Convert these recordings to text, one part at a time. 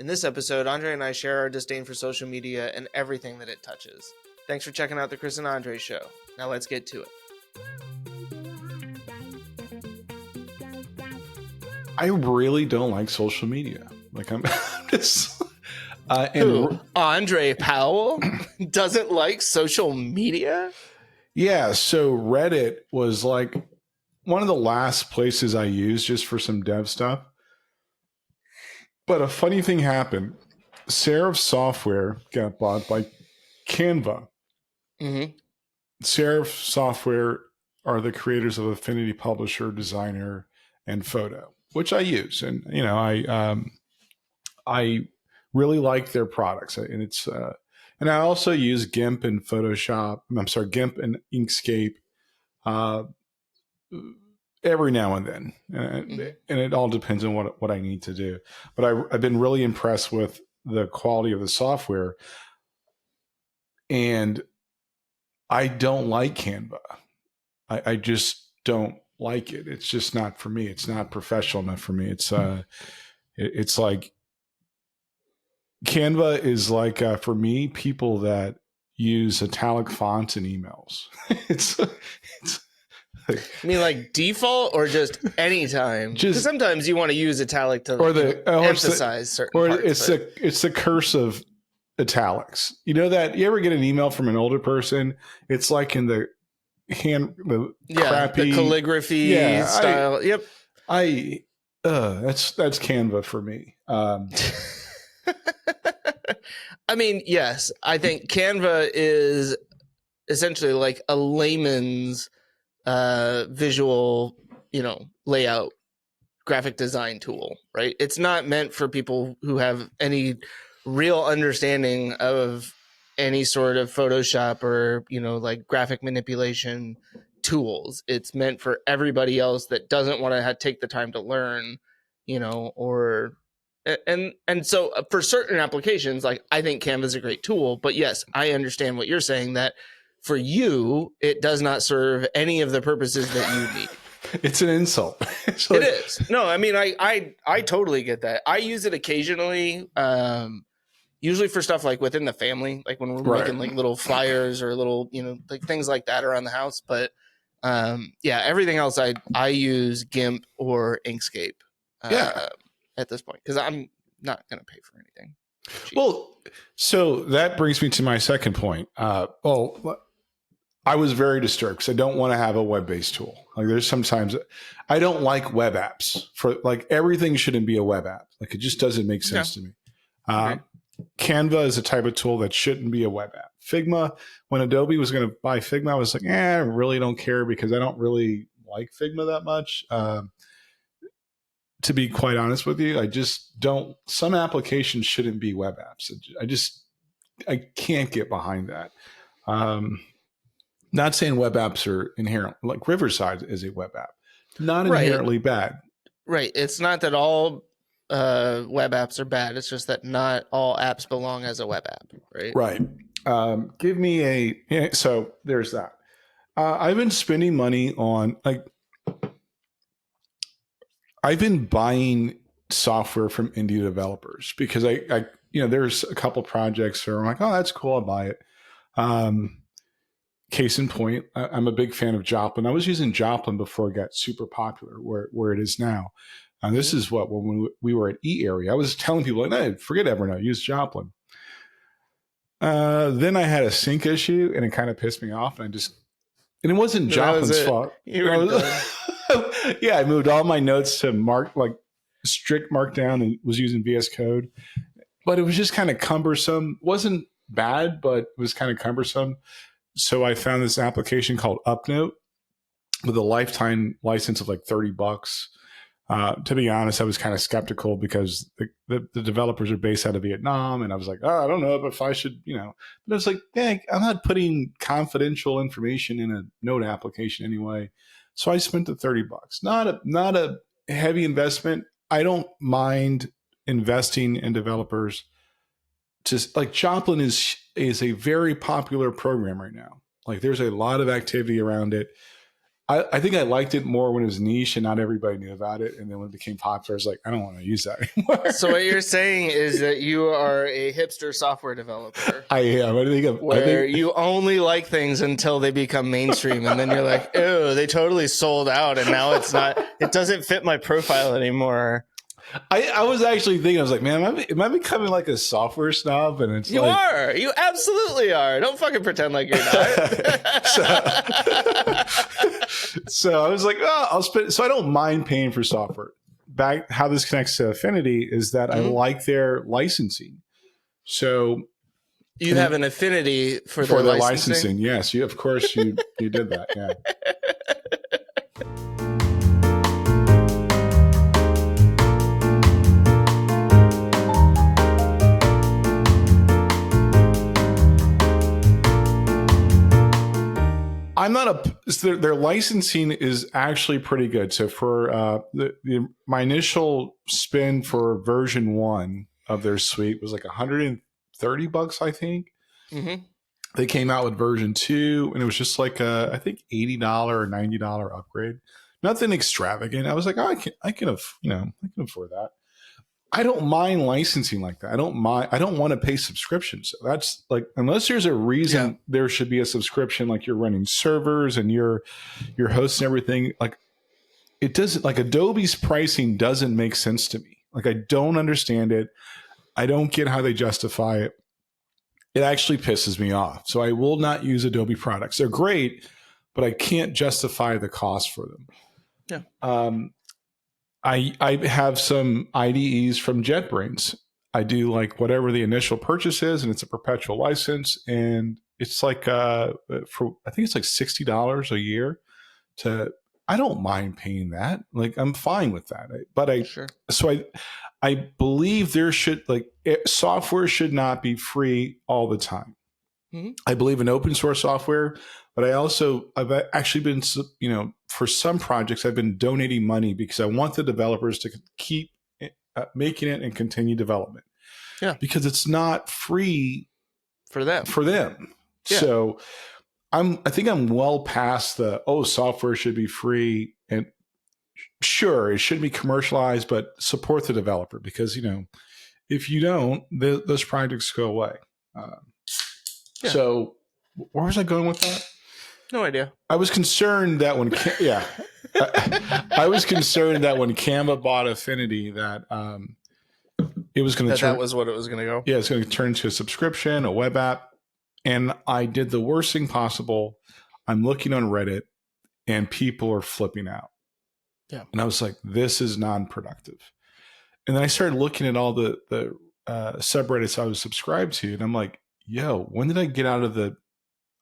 In this episode, Andre and I share our disdain for social media and everything that it touches. Thanks for checking out the Chris and Andre Show. Now let's get to it. I really don't like social media. Like I'm just Who? Andre Powell doesn't like social media? Yeah, so Reddit was like one of the last places I used just for some dev stuff. But a funny thing happened. Serif Software got bought by Canva. Mm-hmm. Serif Software are the creators of Affinity Publisher, Designer, and Photo, which I use, and I really like their products, and it's and I also use GIMP and Photoshop. I'm sorry, GIMP and Inkscape every now and then, and it all depends on what I need to do. But I've been really impressed with the quality of the software, and I don't like Canva. I just don't like it. It's just not for me. It's not professional enough for me. It's like Canva is like for me, people that use italic fonts in emails. it's I mean, like default or just anytime? Because sometimes you want to use italic to emphasize certain parts. It's the curse of italics. You know that you ever get an email from an older person? It's like in the crappy the calligraphy style. That's Canva for me. I mean, yes, I think Canva is essentially like a layman's visual, layout, graphic design tool, right? It's not meant for people who have any real understanding of any sort of Photoshop or, like graphic manipulation tools. It's meant for everybody else that doesn't want to take the time to learn, and so for certain applications, like I think Canva is a great tool, but yes, I understand what you're saying, that for you, it does not serve any of the purposes that you need. It's an insult. It is. No, I mean, I totally get that. I use it occasionally, usually for stuff like within the family, like when we're making like little flyers or little, like things like that around the house. But everything else, I use GIMP or Inkscape at this point, because I'm not going to pay for anything cheap. Well, so that brings me to my second point. I was very disturbed because I don't want to have a web-based tool. Like there's sometimes I don't like web apps for like everything shouldn't be a web app. Like it just doesn't make sense to me. Canva is a type of tool that shouldn't be a web app. Figma, when Adobe was going to buy Figma, I was like, I really don't care because I don't really like Figma that much. To be quite honest with you, I just don't. Some applications shouldn't be web apps. I can't get behind that. Not saying web apps are inherent, like Riverside is a web app, not inherently bad. Right. It's not that all web apps are bad. It's just that not all apps belong as a web app. Right. Right. Give me so there's that. I've been spending money on I've been buying software from indie developers because I there's a couple projects where I'm like, oh, that's cool, I'll buy it. Case in point, I'm a big fan of Joplin. I was using Joplin before it got super popular, where it is now. And this is when we were at E-Area. I was telling people, like, hey, forget Evernote, use Joplin. Then I had a sync issue, and it kind of pissed me off. And it wasn't Joplin's fault. I moved all my notes to strict Markdown and was using VS Code. But it was just kind of cumbersome. Wasn't bad, but it was kind of cumbersome. So I found this application called Upnote with a lifetime license of like $30. To be honest, I was kind of skeptical because the developers are based out of Vietnam. And I was like, I don't know if I should, But I was like, dang, I'm not putting confidential information in a Note application anyway. So I spent the $30. Not a heavy investment. I don't mind investing in developers. Just like Joplin is a very popular program right now. Like there's a lot of activity around it. I think I liked it more when it was niche and not everybody knew about it. And then when it became popular, I was like, I don't want to use that anymore. So what you're saying is that you are a hipster software developer. I am. Where you only like things until they become mainstream, and then you're like, "Ew, they totally sold out, and now it doesn't fit my profile anymore." I was actually thinking, I was like, man, am I becoming like a software snob? And it's you are. You absolutely are. Don't fucking pretend like you're not. So I was like, oh, I'll spend. So I don't mind paying for software. Back how this connects to Affinity is that I like their licensing. So you have an affinity for the licensing? licensing. Yes, of course you did that. Yeah. I'm not their licensing is actually pretty good. So for my initial spend for version 1 of their suite was like $130, I think. Mm-hmm. They came out with version 2, and it was just like I think $80 or $90 upgrade. Nothing extravagant. I was like, oh, I can afford that. I don't mind licensing like that. I don't want to pay subscriptions. So that's like, unless there's a reason there should be a subscription, like you're running servers and you're hosting everything. Like it doesn't, like Adobe's pricing doesn't make sense to me. Like I don't understand it. I don't get how they justify it. It actually pisses me off. So I will not use Adobe products. They're great, but I can't justify the cost for them. Yeah. I have some IDEs from JetBrains. I do like whatever the initial purchase is, and it's a perpetual license, and it's like I think it's like $60 a year. I don't mind paying that. Like I'm fine with that. I believe there should software should not be free all the time. Mm-hmm. I believe in open source software, but I've actually been, for some projects, I've been donating money because I want the developers to keep making it and continue development. Yeah. Because it's not free for them. Yeah. So I think I'm well past software should be free, and sure, it should be commercialized, but support the developer because, if you don't, those projects go away. So where was I going with that? No idea. I was concerned that when I was concerned that when Canva bought Affinity that it was going to that was what it was going to go. Yeah, it's going to turn into a subscription, a web app, and I did the worst thing possible. I'm looking on Reddit, and people are flipping out. Yeah, and I was like, this is non-productive. And then I started looking at all the subreddits I was subscribed to, and I'm like, yo, when did I get out of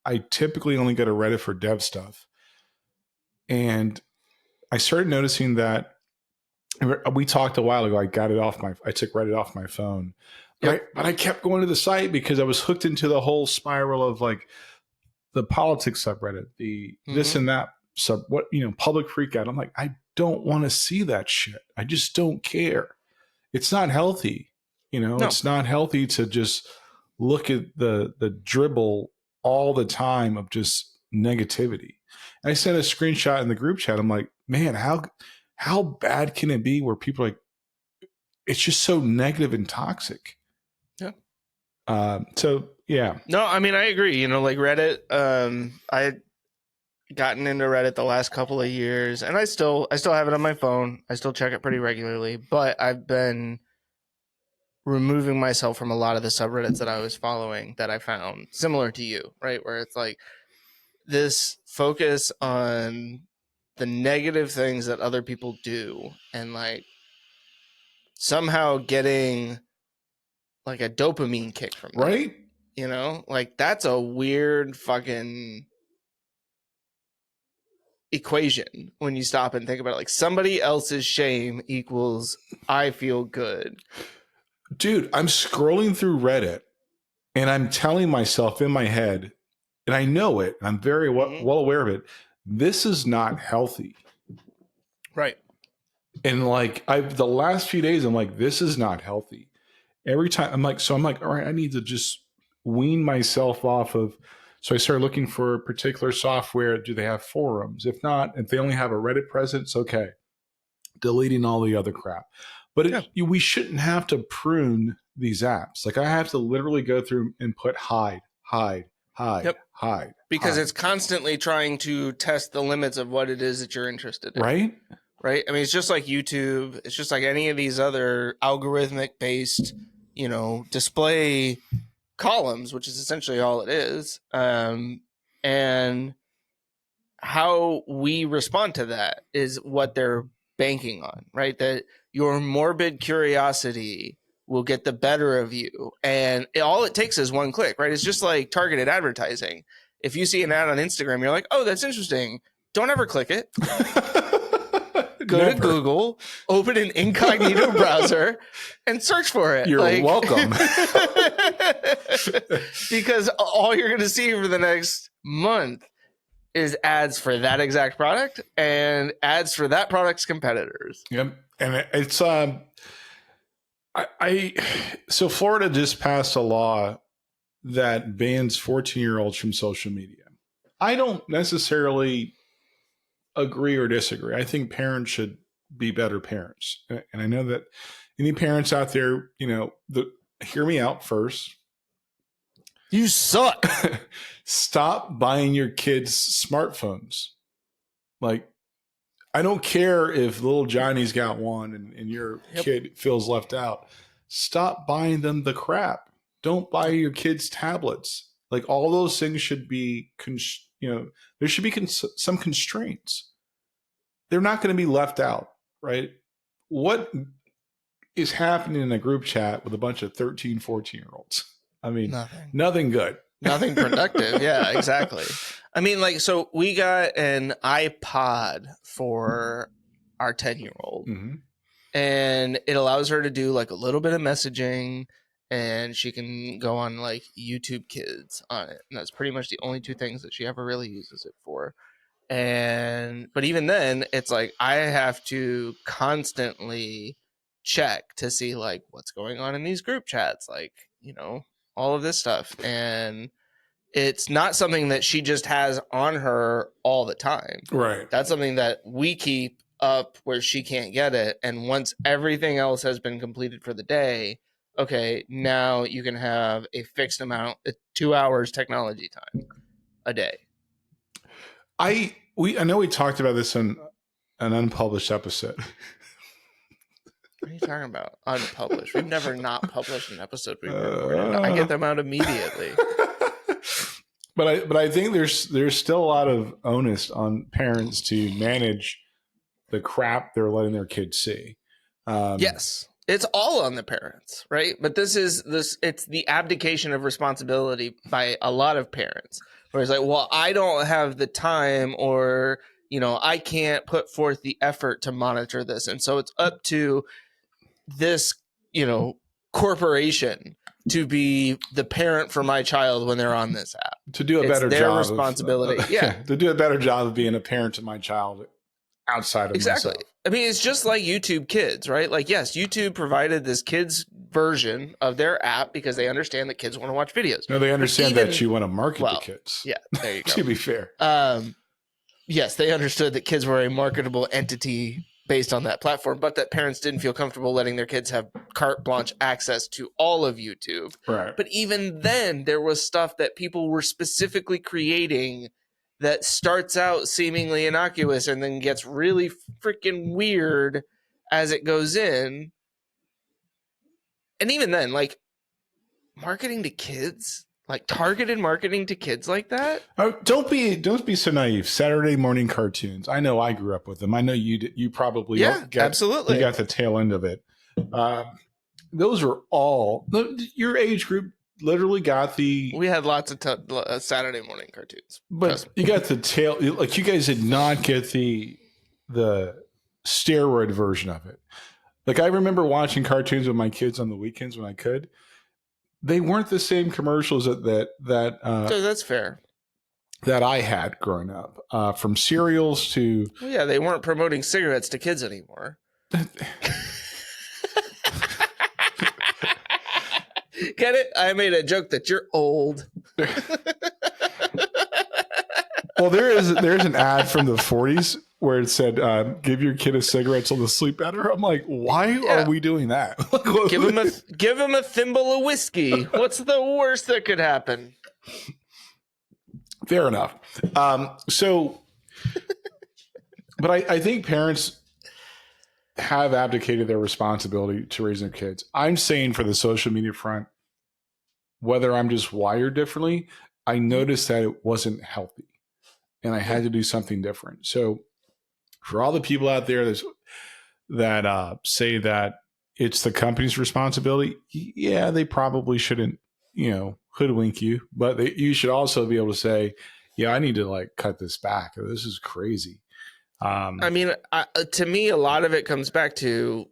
I typically only go to Reddit for dev stuff. And I started noticing that we talked a while ago. I took Reddit off my phone, but I kept going to the site because I was hooked into the whole spiral of like the politics subreddit, the this and that public freak out. I'm like, I don't want to see that shit. I just don't care. It's not healthy. No. It's not healthy to just look at the dribble all the time of just negativity. And I sent a screenshot in the group chat. I'm like, man, how bad can it be where people are like, it's just so negative and toxic. Yeah. So yeah. No, I mean, I agree. Like Reddit, I had gotten into Reddit the last couple of years, and I still have it on my phone. I still check it pretty regularly, but I've been removing myself from a lot of the subreddits that I was following that I found similar to you, right? Where it's like this focus on the negative things that other people do and like somehow getting like a dopamine kick from that. Right? Like that's a weird fucking equation when you stop and think about it. Like somebody else's shame equals I feel good. Dude, I'm scrolling through Reddit and I'm telling myself in my head, and I know it, I'm very well aware of it, this is not healthy. Right. And like the last few days, I'm like, this is not healthy. Every time I'm like, all right, I need to just wean myself off of. So I started looking for particular software. Do they have forums? If not, if they only have a Reddit presence, okay, deleting all the other crap. But we shouldn't have to prune these apps. Like I have to literally go through and put hide, because it's constantly trying to test the limits of what it is that you're interested in. Right. I mean, it's just like YouTube. It's just like any of these other algorithmic based, display columns, which is essentially all it is. And how we respond to that is what they're banking on, right? That your morbid curiosity will get the better of you. And all it takes is one click, right? It's just like targeted advertising. If you see an ad on Instagram, you're like, oh, that's interesting. Don't ever click it. Go to Google, open an incognito browser, and search for it. You're welcome. Because all you're going to see for the next month is ads for that exact product and ads for that product's competitors. Yep. And it's so Florida just passed a law that bans 14-year-olds from social media. I don't necessarily agree or disagree. I think parents should be better parents. And I know that any parents out there, hear me out first. You suck. Stop buying your kids smartphones. Like, I don't care if little Johnny's got one and your kid feels left out. Stop buying them the crap. Don't buy your kids tablets. Like, all those things should be, there should be some constraints. They're not going to be left out, right? What is happening in a group chat with a bunch of 13, 14-year-olds? I mean, nothing good. Nothing productive. Yeah, exactly. I mean, so we got an iPod for our 10-year-old, and it allows her to do like a little bit of messaging, and she can go on like YouTube Kids on it. And that's pretty much the only two things that she ever really uses it for. But even then, it's like I have to constantly check to see like what's going on in these group chats, like, all of this stuff. And it's not something that she just has on her all the time. Right. That's something that we keep up where she can't get it. And once everything else has been completed for the day, okay, now you can have a fixed amount, 2 hours technology time a day. I know we talked about this in an unpublished episode. What are you talking about? Unpublished. We've never not published an episode we've recorded. I get them out immediately. But I think there's still a lot of onus on parents to manage the crap they're letting their kids see. Yes. It's all on the parents, right? But it's the abdication of responsibility by a lot of parents. Where it's like, well, I don't have the time, or, I can't put forth the effort to monitor this. And so it's up to this, corporation to be the parent for my child when they're on this app. To do a better job. Their responsibility. To do a better job of being a parent to my child outside of myself. I mean, it's just like YouTube Kids, right? Like, yes, YouTube provided this kids version of their app because they understand that kids want to watch videos. No, they understand that you want to market to kids. Yeah, there you go. To be fair. Yes, they understood that kids were a marketable entity based on that platform, but that parents didn't feel comfortable letting their kids have carte blanche access to all of YouTube. Right. But even then, there was stuff that people were specifically creating that starts out seemingly innocuous and then gets really freaking weird as it goes in. And even then, like, marketing to kids, like targeted marketing to kids like that. Don't be so naive. Saturday morning cartoons. I know I grew up with them. I know you probably absolutely. You got the tail end of it. Those were all your age group. Literally got the. We had lots of Saturday morning cartoons, but you got the tail. Like, you guys did not get the steroid version of it. Like, I remember watching cartoons with my kids on the weekends when I could. They weren't the same commercials that so that's fair. That I had growing up, from cereals to. Well, yeah, they weren't promoting cigarettes to kids anymore. Get it? I made a joke that you're old. Well, there's an ad from the 40s where it said, "Give your kid a cigarette so they'll sleep better." I'm like, why are we doing that? give him a thimble of whiskey. What's the worst that could happen? Fair enough. But I think parents have abdicated their responsibility to raising their kids. I'm saying for the social media front, whether I'm just wired differently, I noticed that it wasn't healthy and I had to do something different. So for all the people out there that say that it's the company's responsibility, yeah, they probably shouldn't, hoodwink you, but you should also be able to say, yeah, I need to like cut this back. This is crazy. I mean, to me, a lot of it comes back to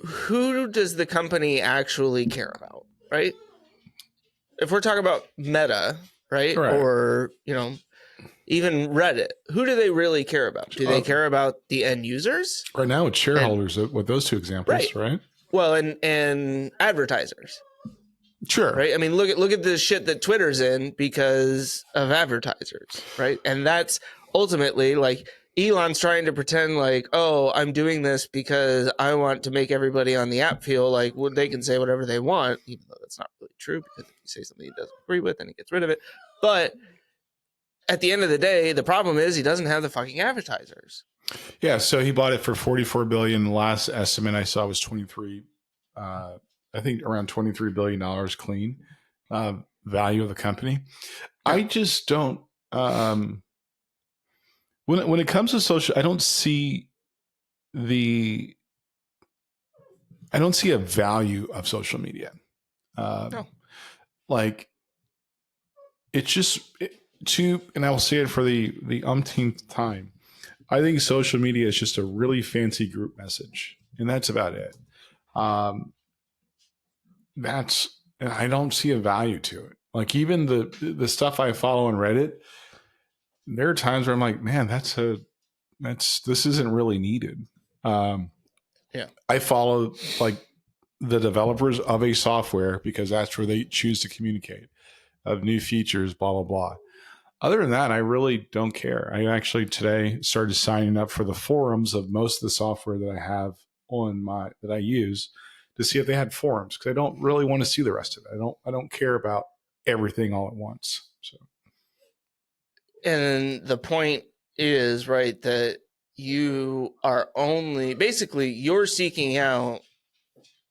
who does the company actually care about, right? If we're talking about Meta, right? Or, even Reddit, who do they really care about? Do they care about the end users? Right now it's shareholders with those two examples, right? Well, and advertisers. Sure. Right. I mean, look at the shit that Twitter's in because of advertisers, right? And that's ultimately like Elon's trying to pretend like, oh, I'm doing this because I want to make everybody on the app feel like they can say whatever they want, even though that's not really true, because if you say something he doesn't agree with, then he gets rid of it. But at the end of the day, the problem is he doesn't have the fucking advertisers. Yeah, so he bought it for $44 billion. The last estimate I saw was 23. I think around $23 billion clean value of the company. I just don't. When it comes to social, I don't see a value of social media. No. Like it's just and I will say it for the umpteenth time. I think social media is just a really fancy group message, and that's about it. And I don't see a value to it. Like even the stuff I follow on Reddit, there are times where I'm like, man, this isn't really needed. I follow like the developers of a software because that's where they choose to communicate of new features, blah, blah, blah. Other than that, I really don't care. I actually today started signing up for the forums of most of the software that I have that I use to see if they had forums, because I don't really want to see the rest of it. I don't care about everything all at once. So, and the point is, right, that you are you're seeking out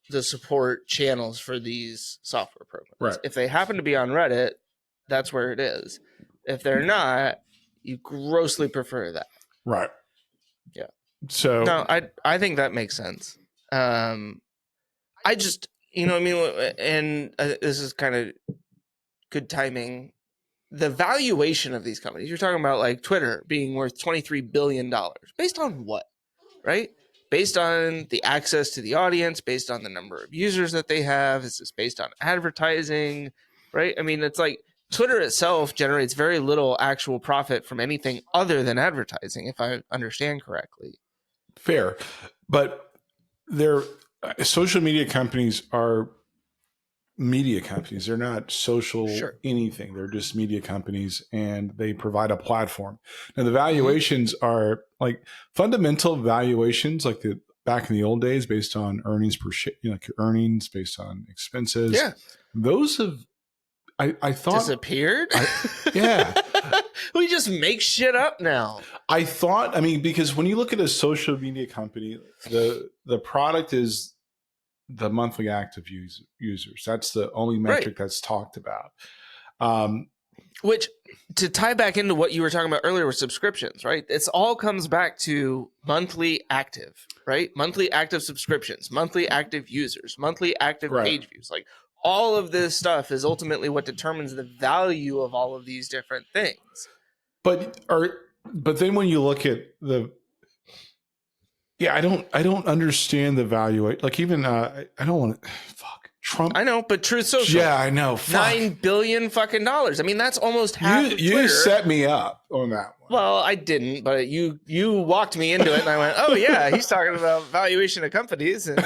the support channels for these software programs. Right. If they happen to be on Reddit, that's where it is. If they're not, you grossly prefer that. Right. Yeah. So no, I think that makes sense. I just, and this is kind of good timing. The valuation of these companies, you're talking about like Twitter being worth $23 billion. Based on what? Right? Based on the access to the audience, based on the number of users that they have. Is this based on advertising? Right? I mean, it's like Twitter itself generates very little actual profit from anything other than advertising, if I understand correctly. Fair. But social media companies are media companies. They're not social anything. They're just media companies, and they provide a platform. Now the valuations are like fundamental valuations, like back in the old days, based on earnings per share, like your earnings based on expenses. Yeah, those have I thought disappeared. Yeah, we just make shit up now. I mean, because when you look at a social media company, the product is the monthly active users. That's the only metric that's talked about. Which, to tie back into what you were talking about earlier with subscriptions, right? It's all comes back to monthly active, right? Monthly active subscriptions, monthly active users, monthly active page views. Like all of this stuff is ultimately what determines the value of all of these different things. But then when you look at I don't understand the value. Like even I don't want to Trump. I know, but Truth Social. Yeah, I know. $9 billion fucking dollars. I mean, that's almost half of Twitter. You set me up on that one. Well, I didn't, but you walked me into it, and I went, "Oh yeah, he's talking about valuation of companies." And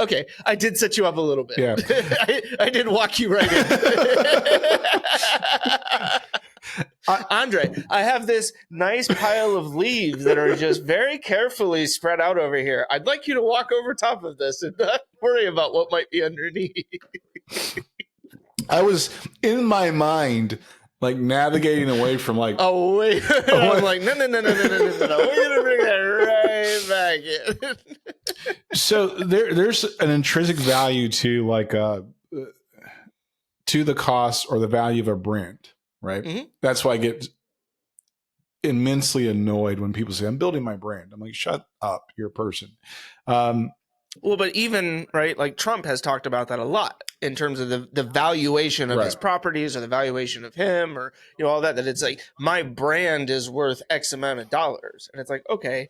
Okay, I did set you up a little bit. Yeah. I did walk you right in. Andre, I have this nice pile of leaves that are just very carefully spread out over here. I'd like you to walk over top of this and not worry about what might be underneath. I was in my mind, like navigating away from like. Oh wait! I'm like, no. We're gonna bring that right back in. So there's an intrinsic value to like to the cost or the value of a brand, right? Mhm. That's why I get immensely annoyed when people say, "I'm building my brand." I'm like, "Shut up, you're a person." Well, but even right, like Trump has talked about that a lot in terms of the valuation of his Right. properties or the valuation of him, or all that. That it's like my brand is worth X amount of dollars, and it's like, okay,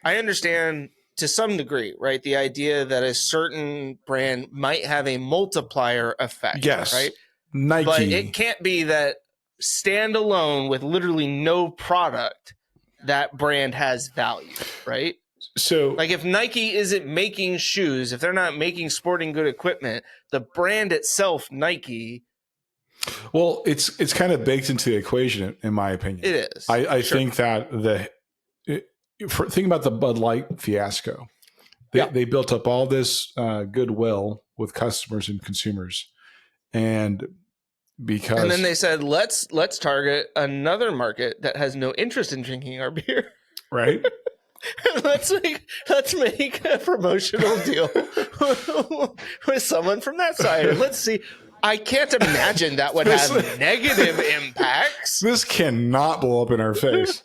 I understand to some degree, right? The idea that a certain brand might have a multiplier effect, Yes, right? Nike. But it can't be that standalone with literally no product, that brand has value, right? So Like if Nike isn't making shoes, if they're not making sporting good equipment, the brand itself, Nike, well, it's kind of baked into the equation, in my opinion. it is. I Sure. think that think about the Bud Light fiasco. They built up all this goodwill with customers and consumers, and because And then they said, let's target another market that has no interest in drinking our beer. right. let's make a promotional deal with someone from that side, and let's see. I can't imagine that would have negative impacts. This cannot blow up in our face.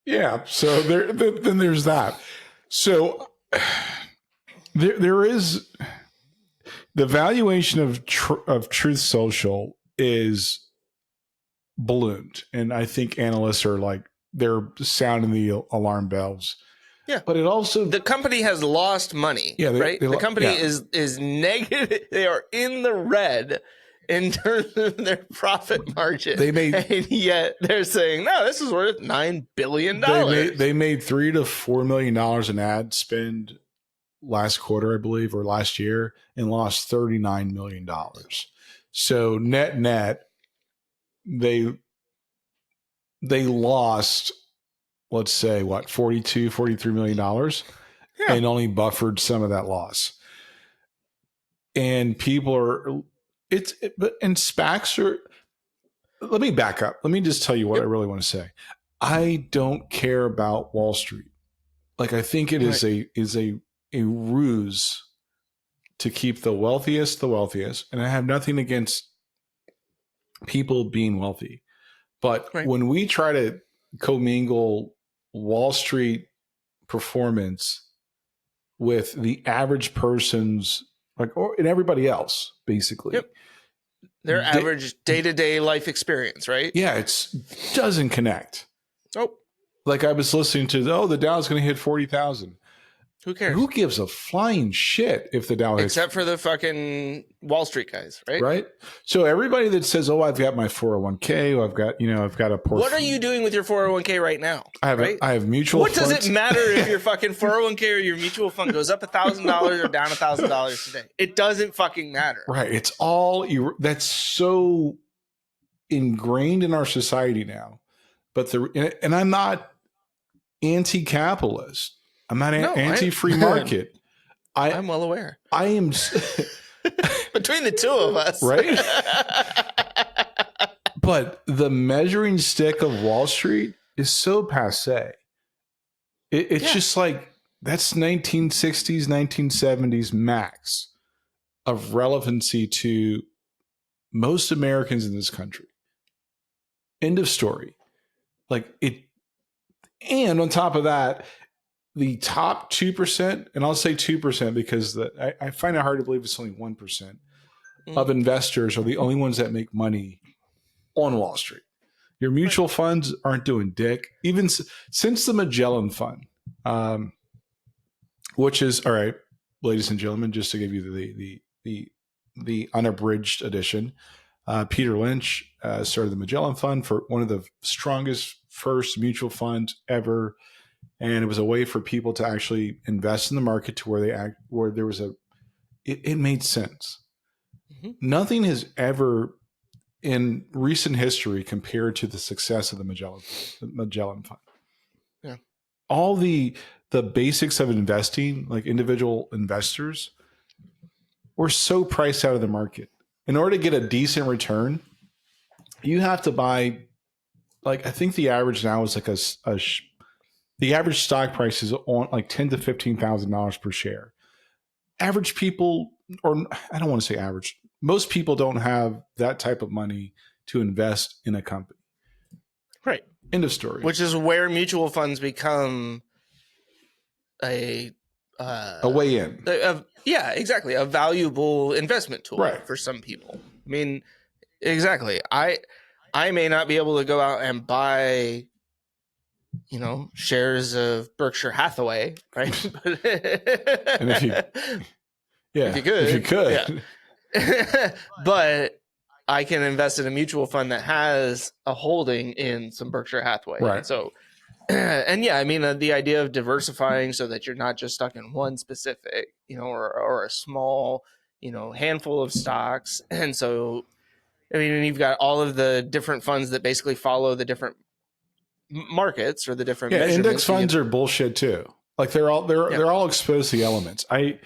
Yeah. So then there's that. So there is the valuation of Truth Social is ballooned, and I think analysts are like they're sounding the alarm bells. Yeah, but it also the company has lost money. Yeah, right. The company is negative. They are in the red in terms of their profit margin. And yet they're saying, no, this is worth $9 billion. They made $3 to $4 million in ad spend last quarter, I believe, or last year, and lost $39 million. So net, they lost, let's say, what, $42-43 million, and only buffered some of that loss. And people are, and SPACs are, let me back up. Let me just tell you what I really want to say. I don't care about Wall Street. Like, I think it is a ruse to keep the wealthiest, and I have nothing against people being wealthy. But when we try to commingle Wall Street performance with the average person's, and everybody else, basically. Yep. Their average day-to-day life experience, right? Yeah, it doesn't connect. Oh. Like I was listening to, the Dow's going to hit 40,000. Who cares? Who gives a flying shit if the Dow hits? Except for the fucking Wall Street guys, right? Right. So everybody that says, I've got my 401k, I've got a portfolio. What are you doing with your 401k right now? I have mutual funds. What does it matter if your fucking 401k or your mutual fund goes up $1,000 or down $1,000 today? It doesn't fucking matter. Right. It's all, that's so ingrained in our society now. But and I'm not anti-capitalist. I'm not anti-free market. I'm well aware. I am between the two of us, right? But the measuring stick of Wall Street is so passé. It's just like that's 1960s, 1970s max of relevancy to most Americans in this country. End of story. Like it, and on top of that, the top 2%, and I'll say 2% because I find it hard to believe it's only 1% of investors are the only ones that make money on Wall Street. Your mutual funds aren't doing dick. Even since the Magellan Fund, which is, all right, ladies and gentlemen, just to give you the unabridged edition, Peter Lynch started the Magellan Fund for one of the strongest first mutual funds ever. and it was a way for people to actually invest in the market to where there was it made sense. Mm-hmm. Nothing has ever in recent history compared to the success of the Magellan Fund. Yeah. All the basics of investing, like individual investors, were so priced out of the market. In order to get a decent return, you have to buy, like, I think the average now is like the average stock price is on like $10,000 to $15,000 per share. Average people, or I don't want to say average, most people don't have that type of money to invest in a company. Right. End of story. Which is where mutual funds become a way in. Yeah, exactly. A valuable investment tool Right. for some people. I mean, exactly. I may not be able to go out and buy, shares of Berkshire Hathaway, right? And if you could, yeah. But I can invest in a mutual fund that has a holding in some Berkshire Hathaway. Right. And so, and yeah, I mean, the idea of diversifying so that you're not just stuck in one specific, or a small, handful of stocks. And so, I mean, you've got all of the different funds that basically follow the different markets or the different measurements. Index funds are bullshit too. Like they're all exposed to the elements. I'm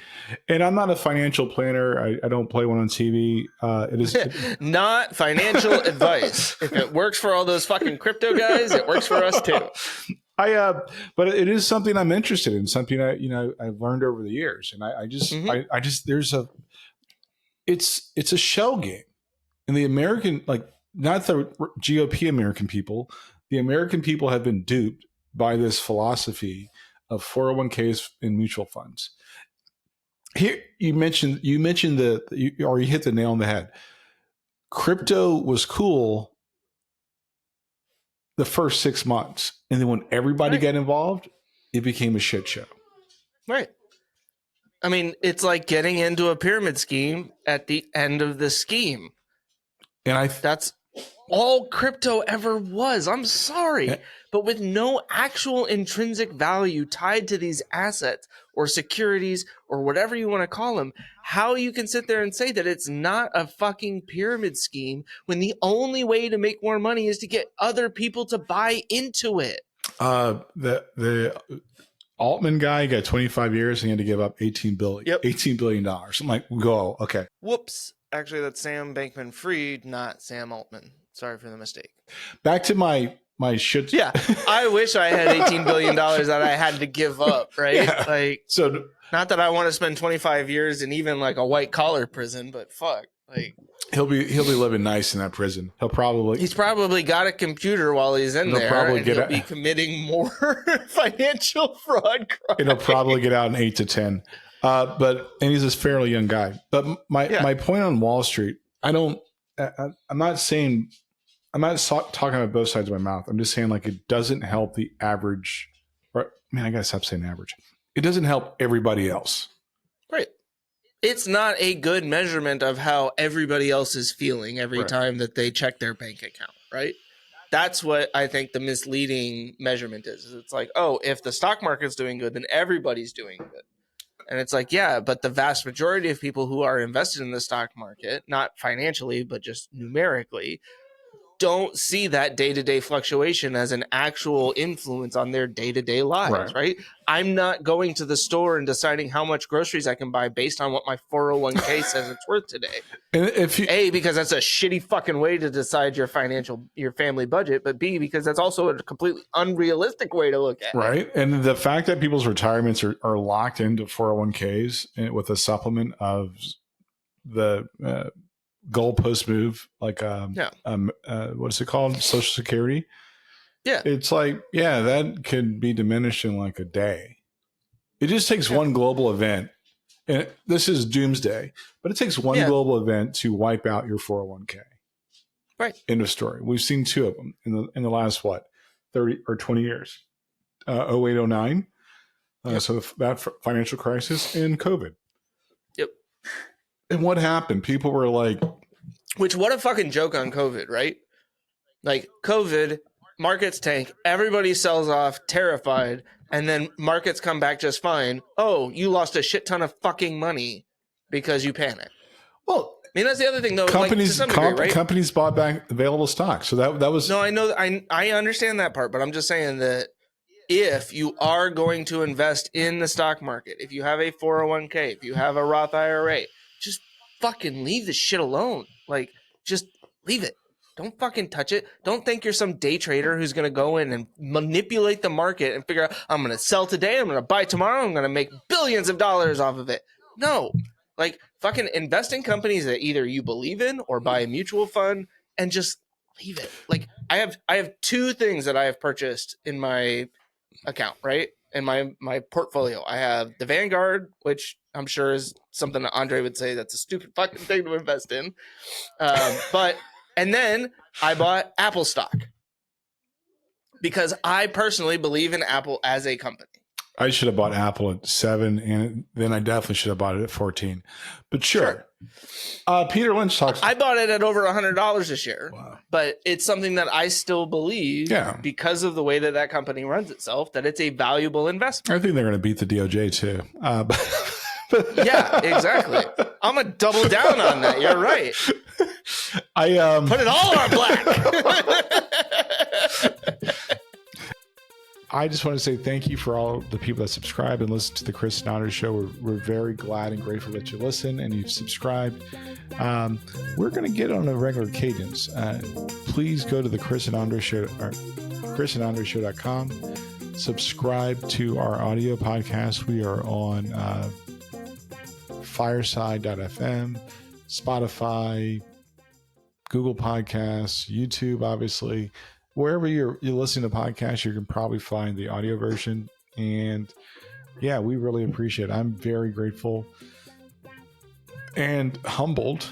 not a financial planner. I don't play one on TV. It is not financial advice. If it works for all those fucking crypto guys, it works for us too. But it is something I'm interested in. Something I've learned over the years, and it's a shell game. And the American, like, not the GOP American people, the American people have been duped by this philosophy of 401ks and mutual funds. Here, you mentioned you hit the nail on the head. Crypto was cool the first 6 months, and then when everybody got involved, it became a shit show. Right. I mean, it's like getting into a pyramid scheme at the end of the scheme. And that's all crypto ever was. I'm sorry, but with no actual intrinsic value tied to these assets or securities or whatever you want to call them, how you can sit there and say that it's not a fucking pyramid scheme when the only way to make more money is to get other people to buy into it. The Altman guy got 25 years and he had to give up $18 billion. I'm like, go, okay. Whoops. Actually, that's Sam Bankman-Fried, not Sam Altman. Sorry for the mistake. Back to my shit. Yeah, I wish I had $18 billion that I had to give up, right? Yeah. Like, so not that I want to spend 25 years in even like a white collar prison, but fuck, like he'll be living nice in that prison. He's probably got a computer while he's in there, and he'll be committing more financial fraud crimes. It'll probably get out in 8 to 10. And he's a fairly young guy. But my point on Wall Street, I'm not talking about both sides of my mouth. I'm just saying, like, it doesn't help the average. I gotta stop saying average. It doesn't help everybody else. Right. It's not a good measurement of how everybody else is feeling every time that they check their bank account, right? That's what I think the misleading measurement is. It's like, oh, if the stock market's doing good, then everybody's doing good. And it's like, yeah, but the vast majority of people who are invested in the stock market, not financially, but just numerically, don't see that day-to-day fluctuation as an actual influence on their day-to-day lives, right? I'm not going to the store and deciding how much groceries I can buy based on what my 401k says it's worth today. And because that's a shitty fucking way to decide your family budget, but B, because that's also a completely unrealistic way to look at it. Right. And the fact that people's retirements are locked into 401ks with a supplement of the goalpost move, like what is it called, Social Security? It's like, that could be diminished in like a day. It just takes one global event, and this is doomsday, but it takes one global event to wipe out your 401k. Right. End of story. We've seen two of them in the last 30 or 20 years. 08, 09. So that financial crisis and COVID. Yep. And what happened? People were like, what a fucking joke on COVID, right? Like, COVID markets tank, everybody sells off terrified, and then markets come back just fine. Oh, you lost a shit ton of fucking money because you panicked. Well, I mean, that's the other thing, though. companies, like, to some degree, right? companies bought back available stock, so that was No, I know, I understand that part, but I'm just saying that if you are going to invest in the stock market, if you have a 401k, if you have a Roth IRA, just fucking leave the shit alone. Like, just leave it. Don't fucking touch it. Don't think you're some day trader who's going to go in and manipulate the market and figure out, I'm going to sell today, I'm going to buy tomorrow, I'm going to make billions of dollars off of it. No. Like, fucking invest in companies that either you believe in or buy a mutual fund and just leave it. Like, I have two things that I have purchased in my account, right? In my portfolio, I have the Vanguard, which I'm sure is something that Andre would say that's a stupid fucking thing to invest in. And then I bought Apple stock because I personally believe in Apple as a company. I should have bought Apple at 7, and then I definitely should have bought it at 14. But sure. Peter Lynch talks. I bought it at over $100 this year, Wow. but it's something that I still believe, because of the way that company runs itself, that it's a valuable investment. I think they're going to beat the DOJ too. Yeah, exactly. I'm gonna double down on that. You're right. I put it all on black. I just want to say thank you for all the people that subscribe and listen to the Chris and Andre Show. We're very glad and grateful that you listen and you've subscribed. We're going to get on a regular cadence. Please go to the Chris and Andre Show, or chrisandandreshow.com. Subscribe to our audio podcast. We are on fireside.fm, Spotify, Google Podcasts, YouTube, obviously. Wherever you're listening to podcasts, you can probably find the audio version. And yeah, we really appreciate it. I'm very grateful and humbled,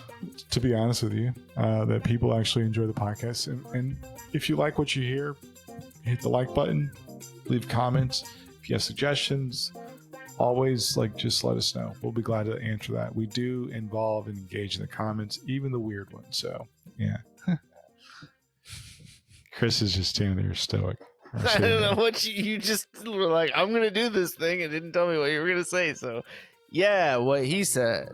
to be honest with you, that people actually enjoy the podcast. And if you like what you hear, hit the like button, leave comments. If you have suggestions, always just let us know. We'll be glad to answer that. We do involve and engage in the comments, even the weird ones. So yeah. Chris is just standing there stoic. I don't know what you just were like, I'm going to do this thing and didn't tell me what you were going to say. So, yeah, what he said.